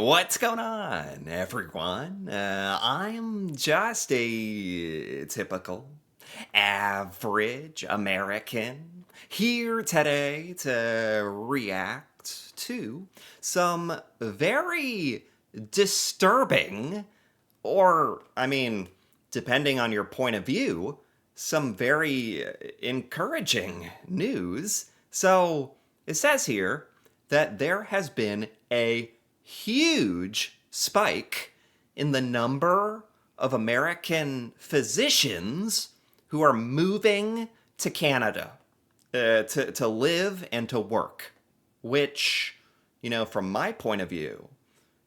What's going on, everyone? I'm just a typical, average American here today to react to some very disturbing, or, depending on your point of view, some very encouraging news. So, it says here that there has been a huge spike in the number of American physicians who are moving to Canada to live and to work. Which, from my point of view,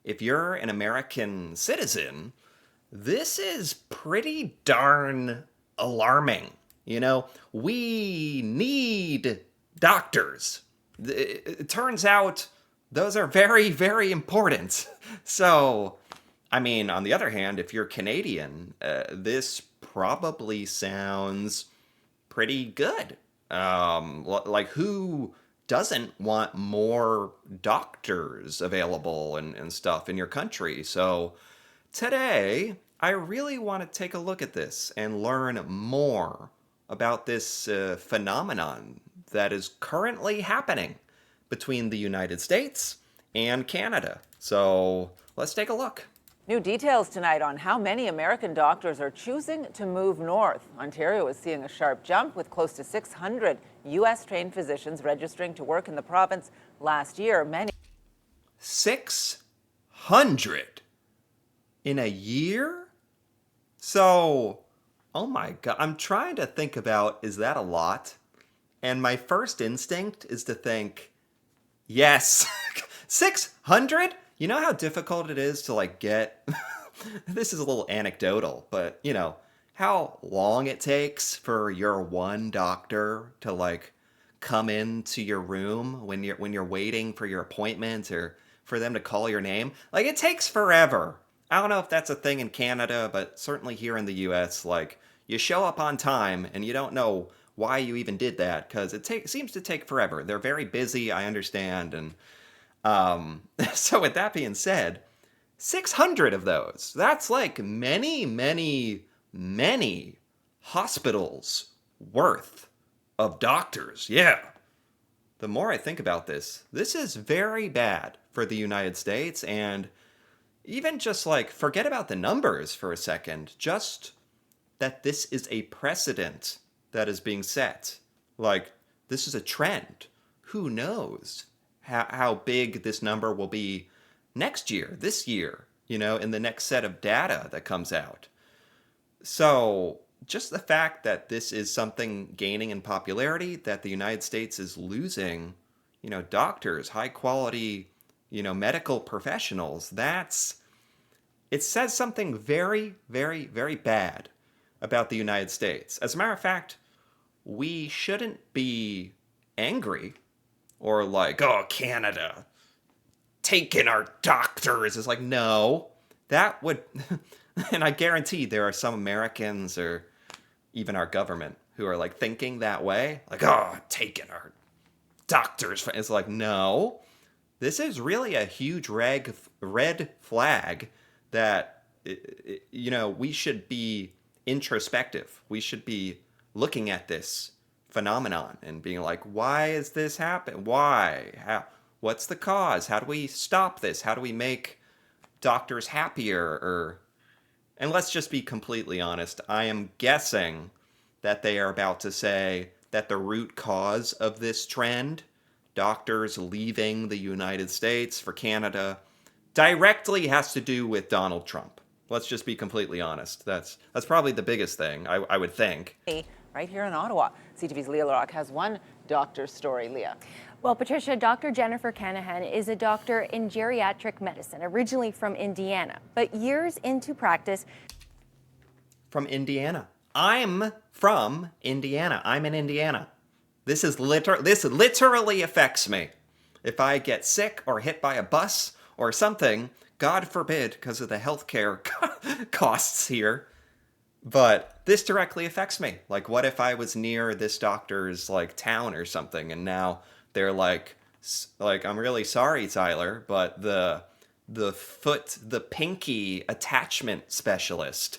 if you're an American citizen, this is pretty darn alarming. We need doctors. It turns out those are very, very important. So, on the other hand, if you're Canadian, this probably sounds pretty good. Like, who doesn't want more doctors available and stuff in your country? So, today, I really want to take a look at this and learn more about this phenomenon that is currently happening between the United States and Canada. So let's take a look. New details tonight on how many American doctors are choosing to move north. Ontario is seeing a sharp jump with close to 600 U.S. trained physicians registering to work in the province last year. Many 600 in a year? So, oh my God, I'm trying to think about, is that a lot? And my first instinct is to think, yes, 600? You know how difficult it is to get, this is a little anecdotal, but how long it takes for your one doctor to come into your room when you're waiting for your appointment or for them to call your name. It takes forever. I don't know if that's a thing in Canada, but certainly here in the US, you show up on time and you don't know why you even did that, because it seems to take forever. They're very busy, I understand, and so with that being said, 600 of those. That's many, many, many hospitals worth of doctors. Yeah. The more I think about this is very bad for the United States, and even just forget about the numbers for a second, just that this is a precedent that is being set. This is a trend. Who knows how big this number will be next year, this year, in the next set of data that comes out. So just the fact that this is something gaining in popularity, that the United States is losing, doctors, high quality, medical professionals, it says something very, very, very bad about the United States. As a matter of fact, we shouldn't be angry or oh, Canada taking our doctors. It's no, that would, and I guarantee there are some Americans or even our government who are thinking that way. Oh, taking our doctors. It's no, this is really a huge red flag that, we should be introspective. We should be looking at this phenomenon and being why is this happening? Why? How? What's the cause? How do we stop this? How do we make doctors happier? And let's just be completely honest. I am guessing that they are about to say that the root cause of this trend, doctors leaving the United States for Canada, directly has to do with Donald Trump. Let's just be completely honest. That's probably the biggest thing, I would think. Right here in Ottawa. CTV's Leah LaRocque has one doctor's story. Leah. Well, Patricia, Dr. Jennifer Canahan is a doctor in geriatric medicine, originally from Indiana, but years into practice. From Indiana. I'm from Indiana. I'm in Indiana. This literally affects me. If I get sick or hit by a bus or something, God forbid, because of the healthcare costs here, but this directly affects me. What if I was near this doctor's town or something, and now they're I'm really sorry, Tyler, but the the pinky attachment specialist,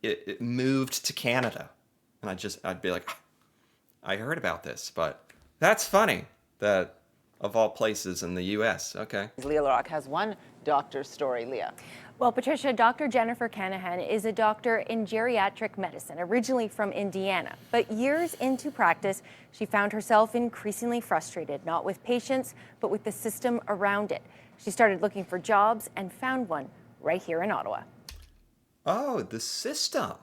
it moved to Canada. And I'd be like, I heard about this, but that's funny that of all places in the US. Okay. Leah LaRock has one doctor's story. Leah. Well, Patricia, Dr. Jennifer Canahan is a doctor in geriatric medicine, originally from Indiana. But years into practice, she found herself increasingly frustrated, not with patients, but with the system around it. She started looking for jobs and found one right here in Ottawa. Oh, the system.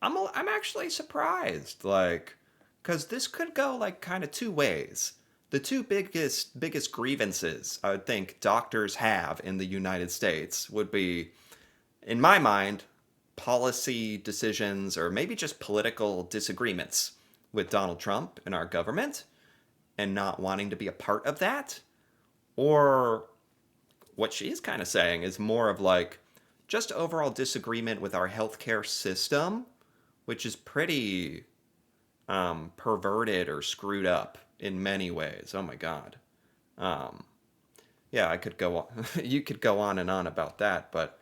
I'm actually surprised, like, because this could go like kind of two ways. The two biggest grievances I would think doctors have in the United States would be, in my mind, policy decisions or maybe just political disagreements with Donald Trump and our government and not wanting to be a part of that. Or what she's kind of saying is more of like just overall disagreement with our healthcare system, which is pretty perverted or screwed up in many ways. Oh my God. Yeah, I could go on. You could go on and on about that, but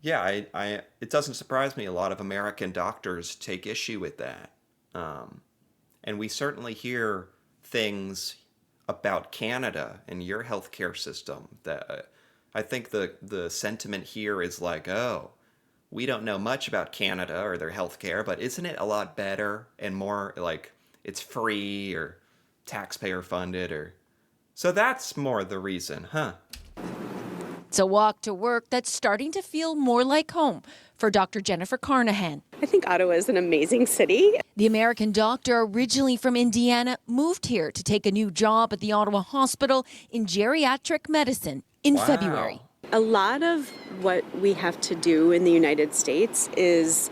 yeah, it doesn't surprise me. A lot of American doctors take issue with that, and we certainly hear things about Canada and your healthcare system that I think the sentiment here is like, oh, we don't know much about Canada or their healthcare, but isn't it a lot better and more like it's free or taxpayer funded or so that's more the reason, huh? It's a walk to work that's starting to feel more like home for Dr. Jennifer Carnahan. I think Ottawa is an amazing city. The American doctor, originally from Indiana, moved here to take a new job at the Ottawa Hospital in geriatric medicine in Wow. February. A lot of what we have to do in the United States is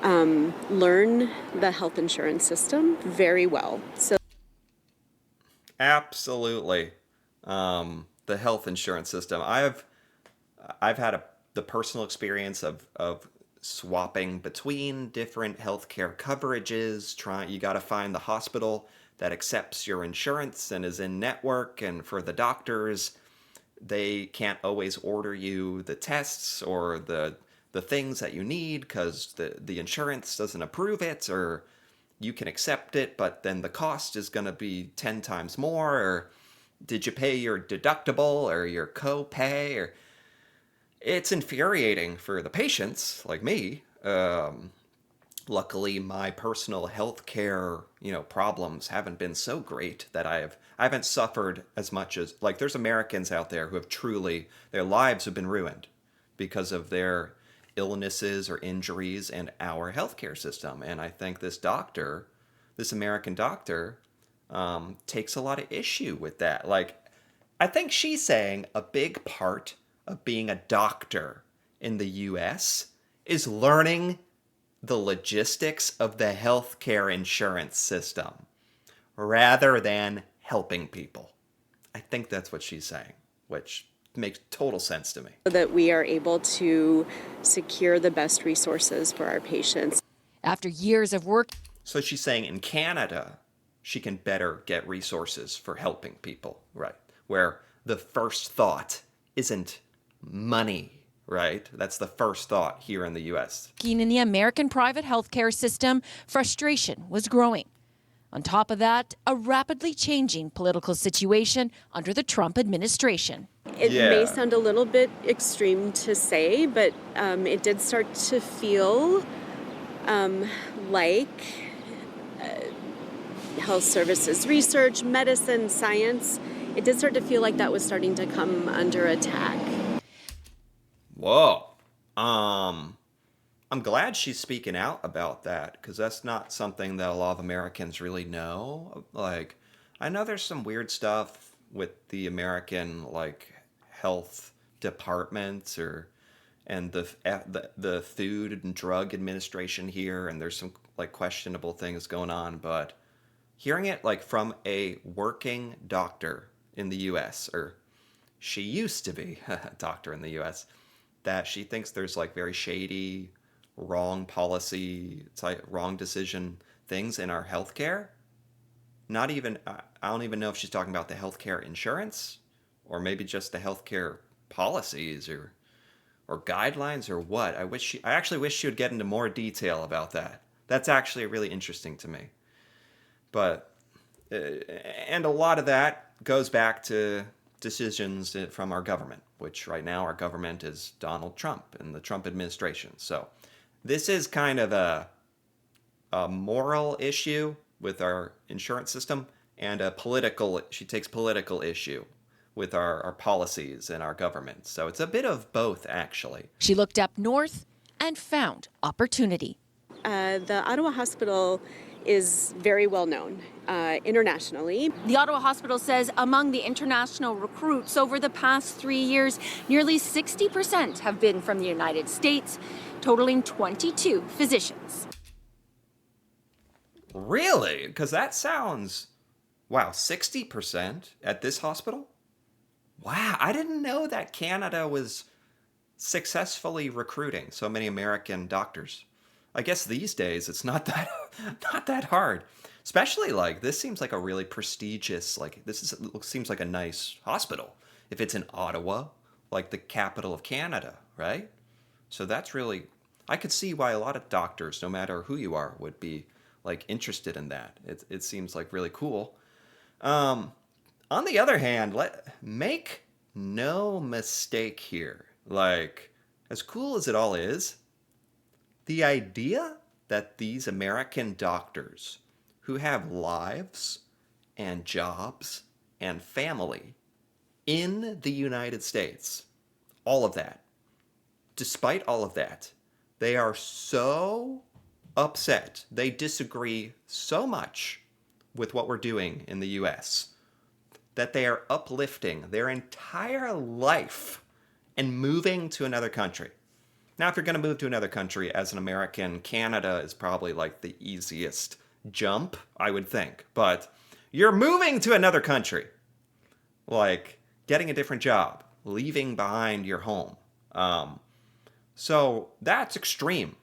learn the health insurance system very well. So Absolutely. The health insurance system. I've had the personal experience of swapping between different healthcare coverages. You got to find the hospital that accepts your insurance and is in network. And for the doctors, they can't always order you the tests or the things that you need because the insurance doesn't approve it, or you can accept it, but then the cost is going to be 10 times more, or did you pay your deductible or your co-pay? Or it's infuriating for the patients like me. Luckily, my personal health care, problems haven't been so great that I haven't suffered as much as, like, there's Americans out there who have truly, their lives have been ruined because of their illnesses or injuries and our healthcare system. And I think this American doctor, takes a lot of issue with that. Like, I think she's saying a big part of being a doctor in the US is learning the logistics of the healthcare insurance system rather than helping people. I think that's what she's saying, which makes total sense to me. that we are able to secure the best resources for our patients. After years of work, So she's saying in Canada, she can better get resources for helping people, right? Where the first thought isn't money, right? That's the first thought here in the US. in the American private healthcare system, frustration was growing. On top of that, a rapidly changing political situation under the Trump administration. It Yeah. may sound a little bit extreme to say, but it did start to feel like health services research, medicine, science, it did start to feel like that was starting to come under attack. Whoa. I'm glad she's speaking out about that because that's not something that a lot of Americans really know. Like, I know there's some weird stuff with the American like health departments and the Food and Drug Administration here, and there's some like questionable things going on. But hearing it like from a working doctor in the U.S., or she used to be a doctor in the U.S., that she thinks there's like very shady, wrong policy, it's like wrong decision things in our healthcare. I don't even know if she's talking about the healthcare insurance or maybe just the healthcare policies or guidelines or what. I actually wish she would get into more detail about that. That's actually really interesting to me. But and a lot of that goes back to decisions from our government, which right now our government is Donald Trump and the Trump administration. So this is kind of a moral issue with our insurance system and she takes political issue with our policies and our government. So it's a bit of both, actually. She looked up north and found opportunity. The Ottawa Hospital is very well known internationally. The Ottawa Hospital says among the international recruits over the past 3 years, nearly 60% have been from the United States, totaling 22 physicians. Really? Because that sounds, wow, 60% at this hospital? Wow, I didn't know that Canada was successfully recruiting so many American doctors. I guess these days it's not that hard. Especially like this seems like a really prestigious, seems like a nice hospital. If it's in Ottawa, like the capital of Canada, right? So that's really, I could see why a lot of doctors, no matter who you are, would be like interested in that. It seems like really cool. On the other hand, make no mistake here. Like, as cool as it all is, the idea that these American doctors who have lives and jobs and family in the United States, all of that, despite all of that, they are so upset. They disagree so much with what we're doing in the US that they are uplifting their entire life and moving to another country. Now, if you're going to move to another country as an American, Canada is probably like the easiest jump, I would think. But you're moving to another country, like getting a different job, leaving behind your home. So that's extreme.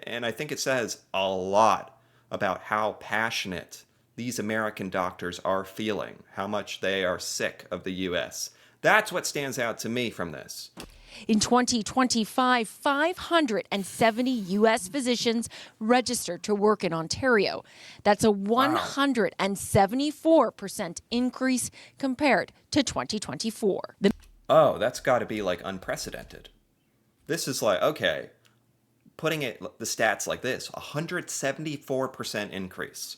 And I think it says a lot about how passionate these American doctors are feeling, how much they are sick of the U.S. That's what stands out to me from this. In 2025, 570 U.S. physicians registered to work in Ontario. That's a 174% increase compared to 2024. Oh, that's got to be like unprecedented. This is like, okay, putting the stats like this, 174% increase.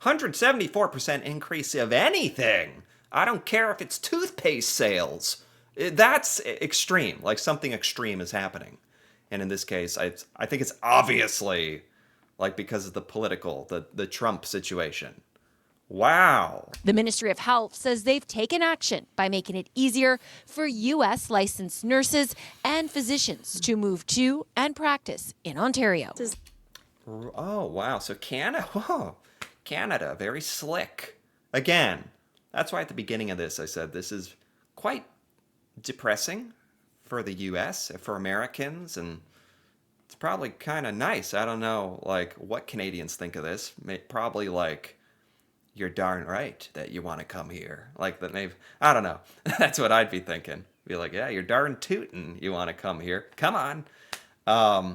174% increase of anything. I don't care if it's toothpaste sales. That's extreme. Like something extreme is happening. And in this case, I think it's obviously like because of the political, the Trump situation. Wow. The Ministry of Health says they've taken action by making it easier for U.S. licensed nurses and physicians to move to and practice in Ontario. Oh, wow. So Canada, very slick. Again, that's why at the beginning of this I said this is quite depressing for the U.S., for Americans, and it's probably kind of nice. I don't know, like, what Canadians think of this. Probably like, you're darn right that you want to come here. Like, that maybe, I don't know. That's what I'd be thinking. Be like, yeah, you're darn tootin' you want to come here. Come on.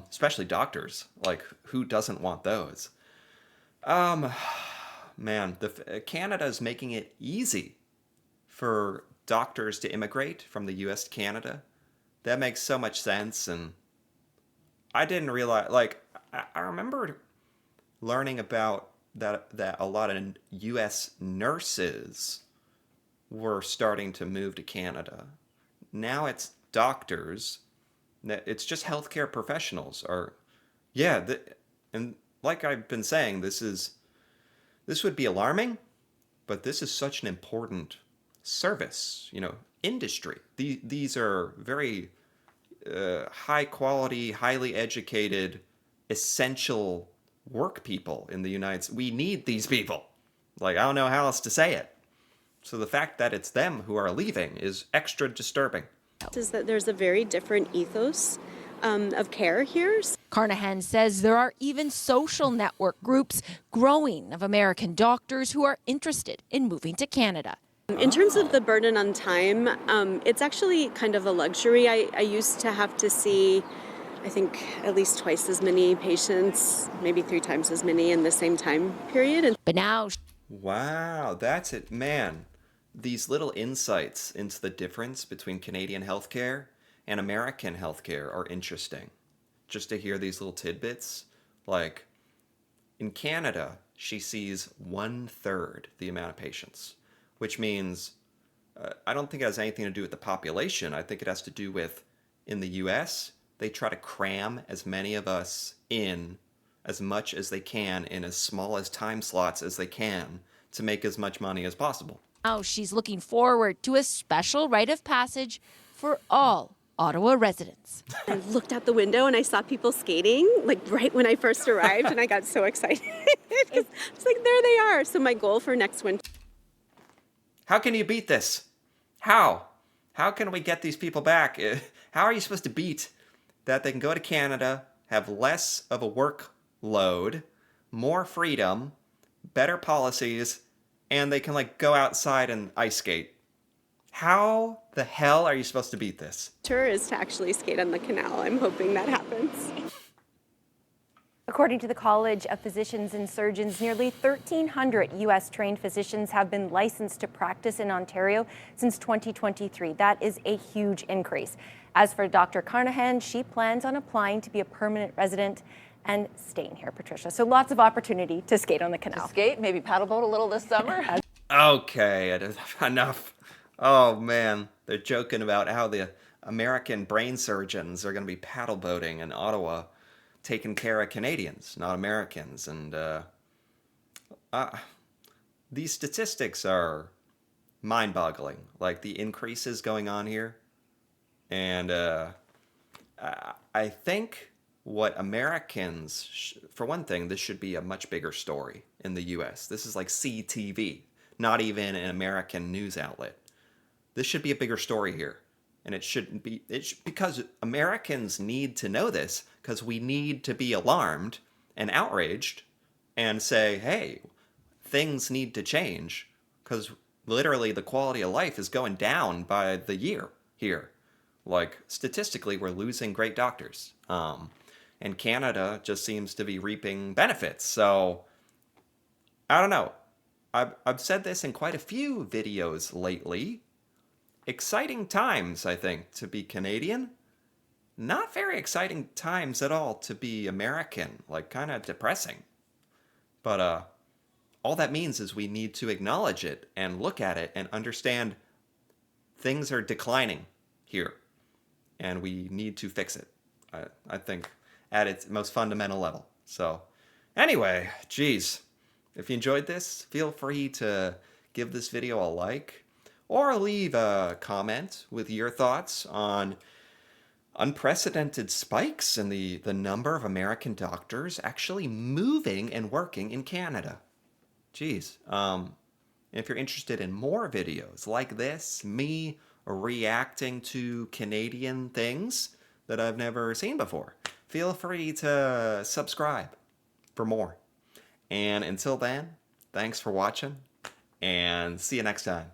Especially doctors. Like, who doesn't want those? Man, Canada's making it easy for doctors to immigrate from the U.S. to Canada. That makes so much sense, and I didn't realize, like, I remember learning about that a lot of U.S. nurses were starting to move to Canada. Now it's doctors. It's just healthcare professionals and like I've been saying, this would be alarming, but this is such an important service, industry. These are very high quality, highly educated, essential work people in the United States. We need these people. Like, I don't know how else to say it. So the fact that it's them who are leaving is extra disturbing. Is that there's a very different ethos of care here. Carnahan says there are even social network groups growing of American doctors who are interested in moving to Canada. In terms of the burden on time, it's actually kind of a luxury. I used to have to see, I think, at least twice as many patients, maybe 3 times as many in the same time period. And But now Wow, that's it. Man, these little insights into the difference between Canadian healthcare and American healthcare are interesting. Just to hear these little tidbits. Like, in Canada, she sees 1/3 the amount of patients, which means I don't think it has anything to do with the population. I think it has to do with in the US, they try to cram as many of us in as much as they can in as small as time slots as they can to make as much money as possible. she's looking forward to a special rite of passage for all Ottawa residents. I looked out the window and I saw people skating, like right when I first arrived, and I got so excited. It's like, there they are. So my goal for next winter. How can you beat this? How? How can we get these people back? How are you supposed to beat that they can go to Canada, have less of a workload, more freedom, better policies, and they can like go outside and ice skate? How the hell are you supposed to beat this? Is to actually skate on the canal. I'm hoping that happens. According to the College of Physicians and Surgeons, nearly 1,300 U.S. trained physicians have been licensed to practice in Ontario since 2023. That is a huge increase. As for Dr. Carnahan, she plans on applying to be a permanent resident and staying here, Patricia. So lots of opportunity to skate on the canal. Skate, maybe paddleboat a little this summer. Okay, enough. Oh man, they're joking about how the American brain surgeons are going to be paddle boating in Ottawa, taking care of Canadians, not Americans. And these statistics are mind-boggling, like the increases going on here. And I think what Americans, for one thing, this should be a much bigger story in the US. This is like CTV, not even an American news outlet. This should be a bigger story here. And it shouldn't be, because Americans need to know this, because we need to be alarmed and outraged and say, hey, things need to change, because literally the quality of life is going down by the year here. Like, statistically, we're losing great doctors. And Canada just seems to be reaping benefits. So, I don't know. I've said this in quite a few videos lately. Exciting times, I think, to be Canadian. Not very exciting times at all to be American. Like, kind of depressing. But all that means is we need to acknowledge it and look at it and understand things are declining here. And we need to fix it, I think, at its most fundamental level. So, anyway, geez, if you enjoyed this, feel free to give this video a like or leave a comment with your thoughts on unprecedented spikes in the number of American doctors actually moving and working in Canada. Geez, if you're interested in more videos like this, me reacting to Canadian things that I've never seen before, feel free to subscribe for more. And until then, thanks for watching, and see you next time.